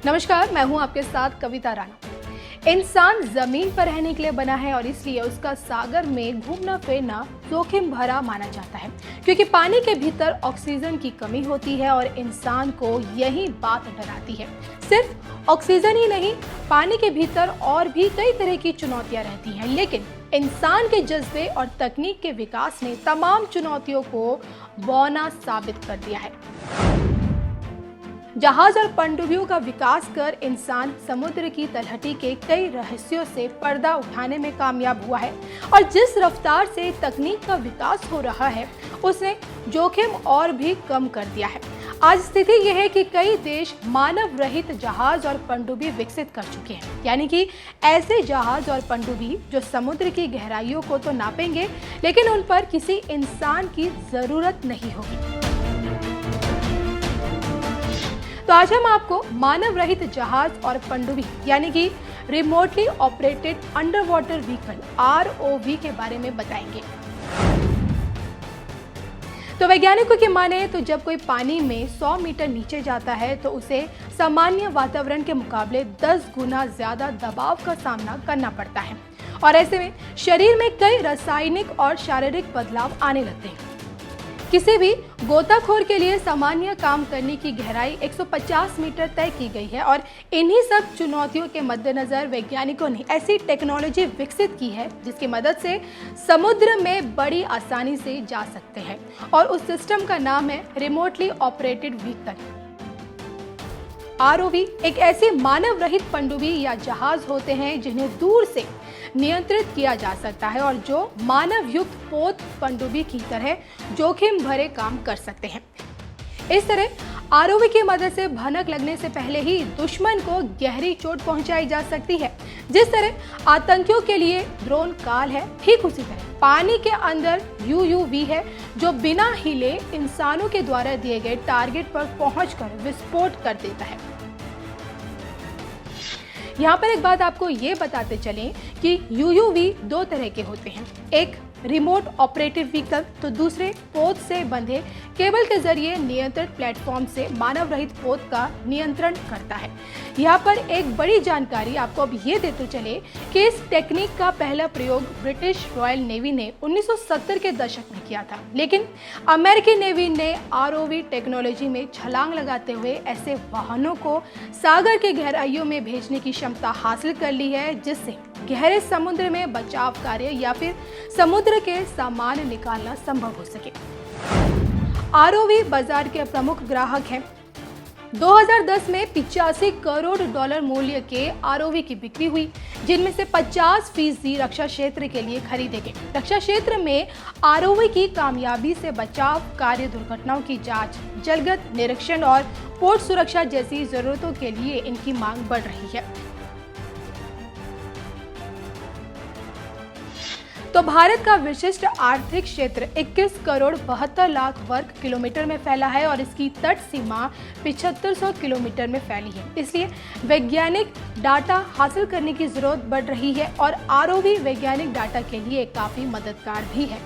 नमस्कार, मैं हूं आपके साथ कविता राणा। इंसान जमीन पर रहने के लिए बना है और इसलिए उसका सागर में घूमना फिरना जोखिम भरा माना जाता है, क्योंकि पानी के भीतर ऑक्सीजन की कमी होती है और इंसान को यही बात डराती है। सिर्फ ऑक्सीजन ही नहीं, पानी के भीतर और भी कई तरह की चुनौतियां रहती हैं, लेकिन इंसान के जज्बे और तकनीक के विकास ने तमाम चुनौतियों को बौना साबित कर दिया है। जहाज और पनडुब्बियों का विकास कर इंसान समुद्र की तलहटी के कई रहस्यों से पर्दा उठाने में कामयाब हुआ है और जिस रफ्तार से तकनीक का विकास हो रहा है उसने जोखिम और भी कम कर दिया है। आज स्थिति यह है कि कई देश मानव रहित जहाज और पनडुब्बी विकसित कर चुके हैं, यानी कि ऐसे जहाज और पनडुब्बी जो समुद्र की गहराइयों को तो नापेंगे लेकिन उन पर किसी इंसान की जरूरत नहीं होगी। तो आज हम आपको मानव रहित जहाज और पनडुब्बी यानी कि remotely operated under water vehicle ROV के बारे में बताएंगे। तो वैज्ञानिकों की माने तो जब कोई पानी में 100 मीटर नीचे जाता है तो उसे सामान्य वातावरण के मुकाबले 10 गुना ज्यादा दबाव का सामना करना पड़ता है और ऐसे में शरीर में कई रासायनिक और शारीरिक बदलाव आने लगते हैं। किसी भी गोताखोर के लिए सामान्य काम करने की गहराई 150 मीटर तय की गई है और इन्हीं सब चुनौतियों के मद्देनजर वैज्ञानिकों ने ऐसी टेक्नोलॉजी विकसित की है जिसकी मदद से समुद्र में बड़ी आसानी से जा सकते हैं और उस सिस्टम का नाम है रिमोटली ऑपरेटेड व्हीकल। ROV एक ऐसे मानव रहित पनडुब्बी या जहाज होते हैं जिन्हें दूर से नियंत्रित किया जा सकता है और जो मानव युक्त पोत पनडुब्बी की तरह जोखिम भरे काम कर सकते हैं। इस तरह ROV की मदद से भनक लगने से पहले ही दुश्मन को गहरी चोट पहुंचाई जा सकती है। जिस तरह आतंकियों के लिए ड्रोन काल है, ठीक उसी तरह पानी के अंदर UUV है जो बिना हिले इंसानों के द्वारा दिए गए टारगेट पर पहुंचकर विस्फोट कर देता है। यहाँ पर एक बात आपको ये बताते चलें कि UUV दो तरह के होते हैं, एक रिमोट ऑपरेटिव व्हीकल तो दूसरे पोत से बंधे केबल के जरिए नियंत्रित प्लेटफॉर्म से मानव रहित पोत का नियंत्रण करता है। यहाँ पर एक बड़ी जानकारी आपको अब ये देते चले कि इस टेक्निक का पहला प्रयोग ब्रिटिश रॉयल नेवी ने 1970 के दशक में किया था, लेकिन अमेरिकी नेवी ने ROV टेक्नोलॉजी में छलांग लगाते हुए ऐसे वाहनों को सागर के गहराइयों में भेजने की क्षमता हासिल कर ली है, जिससे गहरे समुद्र में बचाव कार्य या फिर समुद्र के सामान निकालना संभव हो सके। ROV बाजार के प्रमुख ग्राहक हैं। 2010 में $85 करोड़ मूल्य के ROV की बिक्री हुई, जिनमें से 50% रक्षा क्षेत्र के लिए खरीदे गए। रक्षा क्षेत्र में ROV की कामयाबी से बचाव कार्य, दुर्घटनाओं की जांच, जलगत निरीक्षण और पोर्ट सुरक्षा जैसी जरूरतों के लिए इनकी मांग बढ़ रही है। तो भारत का विशिष्ट आर्थिक क्षेत्र 21 करोड़ 72 लाख वर्ग किलोमीटर में फैला है और इसकी तट सीमा 7500 किलोमीटर में फैली है। इसलिए वैज्ञानिक डाटा हासिल करने की जरूरत बढ़ रही है और ROV वैज्ञानिक डाटा के लिए काफी मददगार भी है।